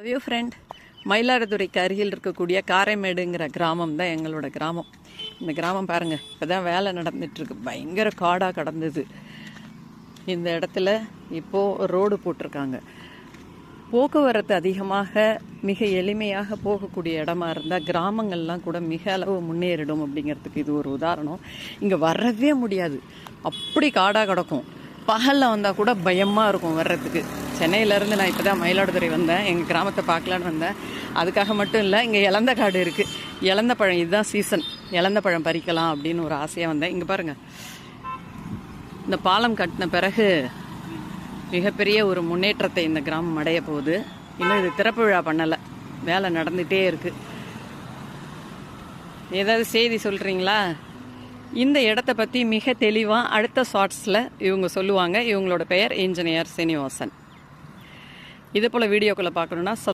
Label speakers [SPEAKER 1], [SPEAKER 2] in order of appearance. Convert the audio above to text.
[SPEAKER 1] ஐயோ ஃப்ரெண்ட், மயிலாடுதுறைக்கு அருகில் இருக்கக்கூடிய காரைமேடுங்கிற கிராமம் தான் எங்களோட கிராமம். இந்த கிராமம் பாருங்கள், இப்போ தான் வேலை நடந்துட்டுருக்கு. பயங்கர காடாக கடந்தது. இந்த இடத்துல இப்போது ரோடு போட்டிருக்காங்க. போக்குவரத்து அதிகமாக மிக எளிமையாக போகக்கூடிய இடமா இருந்தால் கிராமங்கள்லாம் கூட மிக அளவு முன்னேறிடும் அப்படிங்கிறதுக்கு இது ஒரு உதாரணம். இங்கே வரவே முடியாது, அப்படி காடாக கிடக்கும். பகலில் வந்தால் கூட பயமாக இருக்கும் வர்றதுக்கு. சென்னையிலேருந்து நான் இப்போ தான் மயிலாடுதுறை வந்தேன், எங்கள் கிராமத்தை பார்க்கலான்னு வந்தேன். அதுக்காக மட்டும் இல்லை, இங்கே இலந்த காடு இருக்குது. இலந்த பழம், இதுதான் சீசன், இலந்த பழம் பறிக்கலாம் அப்படின்னு ஒரு ஆசையாக வந்தேன். இங்கே பாருங்கள், இந்த பாலம் கட்டின பிறகு மிகப்பெரிய ஒரு முன்னேற்றத்தை இந்த கிராமம் அடைய போகுது. இன்னும் இது திறப்பு விழா பண்ணலை, வேலை நடந்துகிட்டே இருக்குது. ஏதாவது செய்தி சொல்கிறீங்களா? இந்த இடத்த பற்றி மிக தெளிவாக அடுத்த ஷார்ட்ஸில் இவங்க சொல்லுவாங்க. இவங்களோட பெயர் இன்ஜினியர் சீனிவாசன். இது போல் வீடியோக்களை பார்க்கணுன்னா